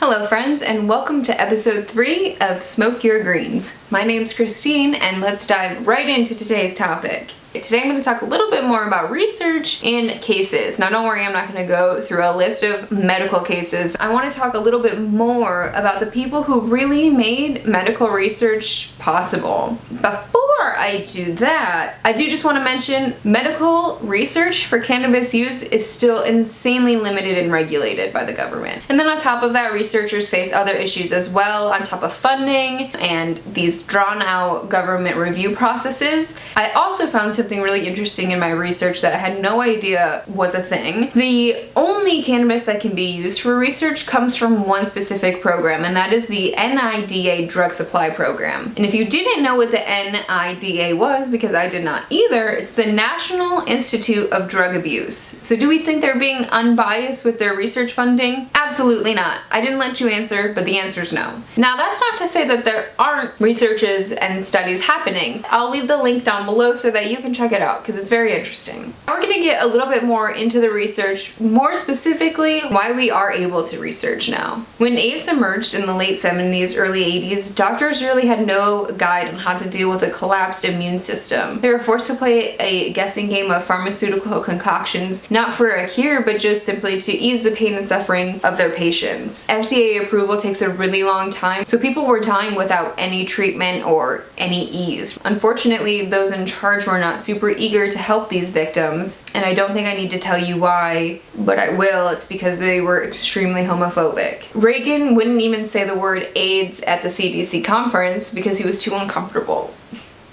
Hello friends, and welcome to episode 3 of Smoke Your Greens. My name's Christine, and let's dive right into today's topic. Today I'm going to talk a little bit more about research and cases. Now don't worry, I'm not going to go through a list of medical cases. I want to talk a little bit more about the people who really made medical research possible. Before I do that, I do just want to mention medical research for cannabis use is still insanely limited and regulated by the government. And then on top of that, researchers face other issues as well, on top of funding and these drawn out government review processes. I also found something really interesting in my research that I had no idea was a thing. The only cannabis that can be used for research comes from one specific program, and that is the NIDA drug supply program. And if you didn't know what the NIDA was, because I did not either, it's the National Institute of Drug Abuse. So do we think they're being unbiased with their research funding? Absolutely not. I didn't let you answer, but the answer is no. Now that's not to say that there aren't researches and studies happening. I'll leave the link down below so that you can check it out because it's very interesting. We're going to get a little bit more into the research, more specifically why we are able to research now. When AIDS emerged in the late 70s, early 80s, doctors really had no guide on how to deal with a collapsed immune system. They were forced to play a guessing game of pharmaceutical concoctions, not for a cure, but just simply to ease the pain and suffering of their patients. FDA approval takes a really long time, so people were dying without any treatment or any ease. Unfortunately, those in charge were not super eager to help these victims, and I don't think I need to tell you why, but I will. It's because they were extremely homophobic. Reagan wouldn't even say the word AIDS at the CDC conference because he was too uncomfortable.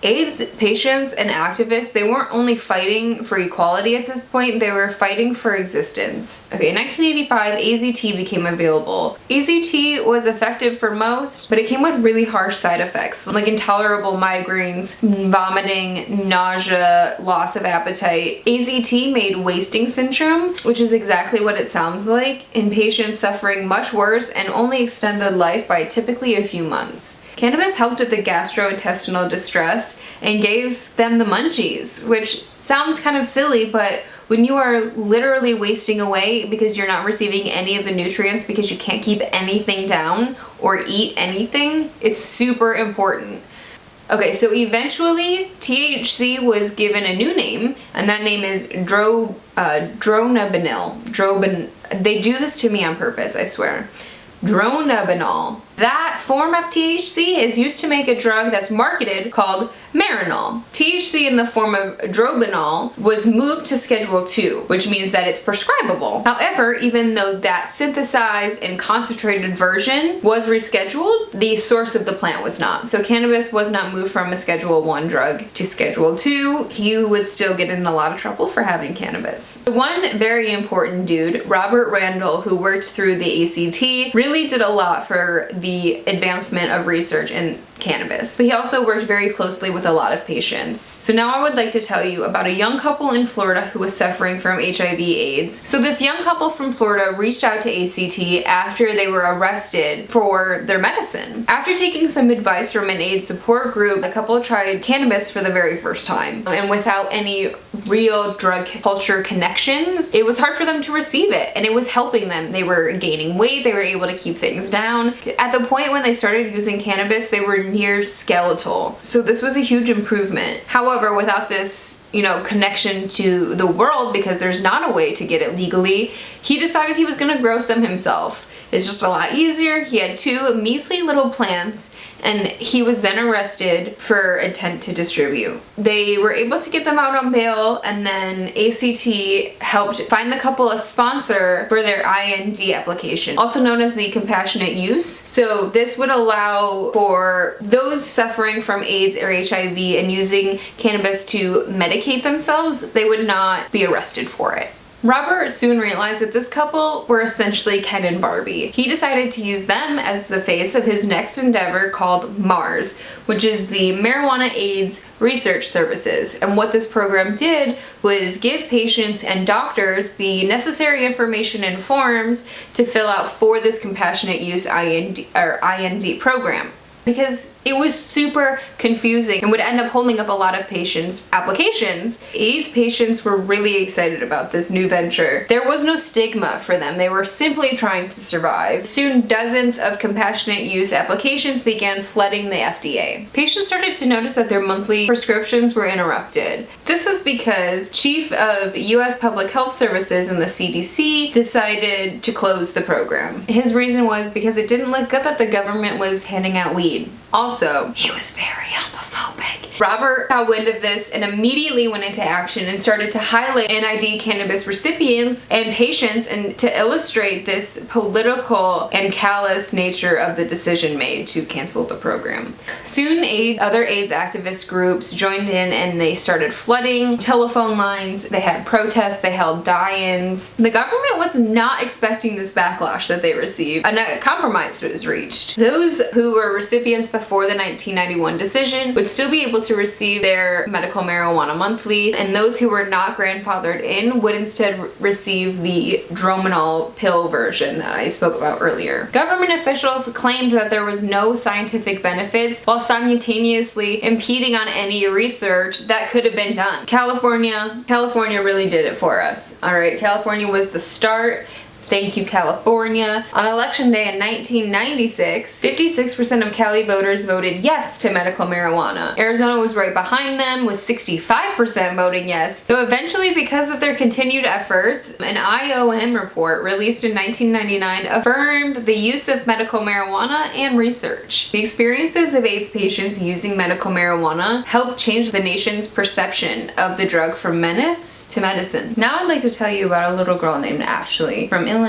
AIDS patients and activists, they weren't only fighting for equality at this point, they were fighting for existence. Okay, in 1985, AZT became available. AZT was effective for most, but it came with really harsh side effects, like intolerable migraines, vomiting, nausea, loss of appetite. AZT made wasting syndrome, which is exactly what it sounds like, in patients suffering much worse and only extended life by typically a few months. Cannabis helped with the gastrointestinal distress and gave them the munchies, which sounds kind of silly, but when you are literally wasting away because you're not receiving any of the nutrients because you can't keep anything down or eat anything, it's super important. Okay, so eventually THC was given a new name, and that name is dronabinol. They do this to me on purpose, I swear. Dronabinol. That form of THC is used to make a drug that's marketed called Marinol. THC in the form of dronabinol was moved to Schedule 2, which means that it's prescribable. However, even though that synthesized and concentrated version was rescheduled, the source of the plant was not. So cannabis was not moved from a Schedule 1 drug to Schedule 2. You would still get in a lot of trouble for having cannabis. One very important dude, Robert Randall, who worked through the ACT, really did a lot for the advancement of research in cannabis. But he also worked very closely with a lot of patients. So now I would like to tell you about a young couple in Florida who was suffering from HIV/AIDS. So this young couple from Florida reached out to ACT after they were arrested for their medicine. After taking some advice from an AIDS support group, the couple tried cannabis for the very first time. And without any real drug culture connections, it was hard for them to receive it, and it was helping them. They were gaining weight, they were able to keep things down. At the point when they started using cannabis, they were near skeletal. So this was a huge improvement. However, without this, connection to the world, because there's not a way to get it legally, he decided he was going to grow some himself. It's just a lot easier. He had 2 measly little plants, and he was then arrested for intent to distribute. They were able to get them out on bail, and then ACT helped find the couple a sponsor for their IND application, also known as the compassionate use. So this would allow for those suffering from AIDS or HIV and using cannabis to medicate themselves, they would not be arrested for it. Robert soon realized that this couple were essentially Ken and Barbie. He decided to use them as the face of his next endeavor called MARS, which is the Marijuana AIDS Research Services. And what this program did was give patients and doctors the necessary information and forms to fill out for this compassionate use IND program. because it was super confusing and would end up holding up a lot of patients' applications. AIDS patients were really excited about this new venture. There was no stigma for them. They were simply trying to survive. Soon, dozens of compassionate use applications began flooding the FDA. Patients started to notice that their monthly prescriptions were interrupted. This was because Chief of U.S. Public Health Services and the CDC decided to close the program. His reason was because it didn't look good that the government was handing out weed. Also, he was very homophobic. Robert got wind of this and immediately went into action and started to highlight NID cannabis recipients and patients, and to illustrate this political and callous nature of the decision made to cancel the program. Soon, other AIDS activist groups joined in and they started flooding telephone lines. They had protests, they held die-ins. The government was not expecting this backlash that they received. A compromise was reached. Those who were recipients before the 1991 decision would still be able to receive their medical marijuana monthly, and those who were not grandfathered in would instead receive the Dromanol pill version that I spoke about earlier. Government officials claimed that there was no scientific benefits while simultaneously impeding on any research that could have been done. California really did it for us. All right, California was the start. Thank you, California. On election day in 1996, 56% of Cali voters voted yes to medical marijuana. Arizona was right behind them with 65% voting yes. So eventually, because of their continued efforts, an IOM report released in 1999 affirmed the use of medical marijuana and research. The experiences of AIDS patients using medical marijuana helped change the nation's perception of the drug from menace to medicine. Now I'd like to tell you about a little girl named Ashley from Illinois.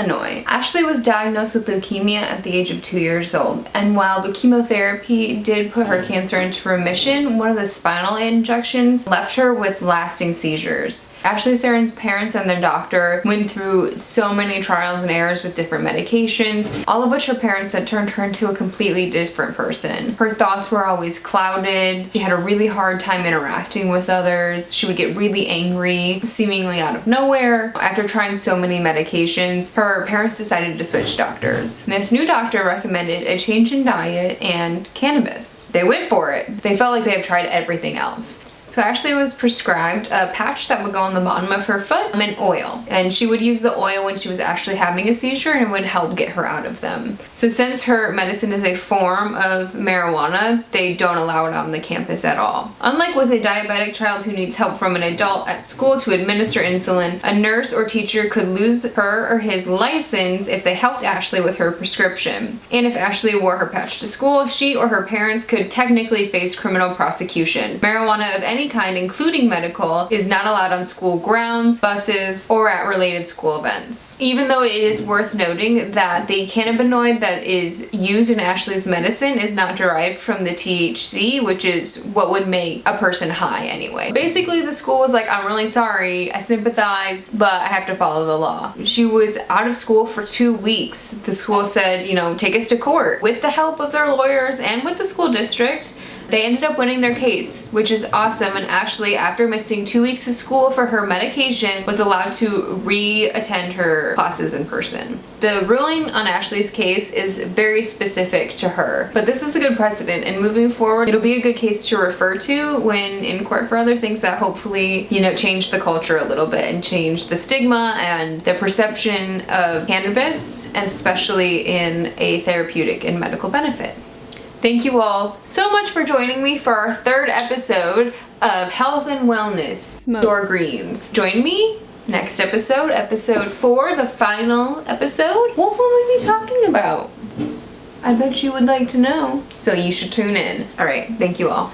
Ashley was diagnosed with leukemia at the age of 2 years old, and while the chemotherapy did put her cancer into remission, one of the spinal injections left her with lasting seizures. Ashley Saren's parents and their doctor went through so many trials and errors with different medications, all of which her parents said turned her into a completely different person. Her thoughts were always clouded. She had a really hard time interacting with others. She would get really angry, seemingly out of nowhere. After trying so many medications, her parents decided to switch doctors. This new doctor recommended a change in diet and cannabis. They went for it. They felt like they had tried everything else. So Ashley was prescribed a patch that would go on the bottom of her foot and oil. And she would use the oil when she was actually having a seizure, and it would help get her out of them. So since her medicine is a form of marijuana, they don't allow it on the campus at all. Unlike with a diabetic child who needs help from an adult at school to administer insulin, a nurse or teacher could lose her or his license if they helped Ashley with her prescription. And if Ashley wore her patch to school, she or her parents could technically face criminal prosecution. Marijuana of any kind, including medical, is not allowed on school grounds, buses, or at related school events. Even though it is worth noting that the cannabinoid that is used in Ashley's medicine is not derived from the THC, which is what would make a person high anyway. Basically, the school was like, I'm really sorry, I sympathize, but I have to follow the law. She was out of school for 2 weeks. The school said, take us to court. With the help of their lawyers and with the school district, they ended up winning their case, which is awesome, and Ashley, after missing 2 weeks of school for her medication, was allowed to re-attend her classes in person. The ruling on Ashley's case is very specific to her, but this is a good precedent, and moving forward, it'll be a good case to refer to when in court for other things that hopefully, change the culture a little bit and change the stigma and the perception of cannabis, and especially in a therapeutic and medical benefit. Thank you all so much for joining me for our 3rd episode of Health and Wellness Smoke Your Greens. Join me next episode, episode 4, the final episode. What will we be talking about? I bet you would like to know, so you should tune in. All right, thank you all.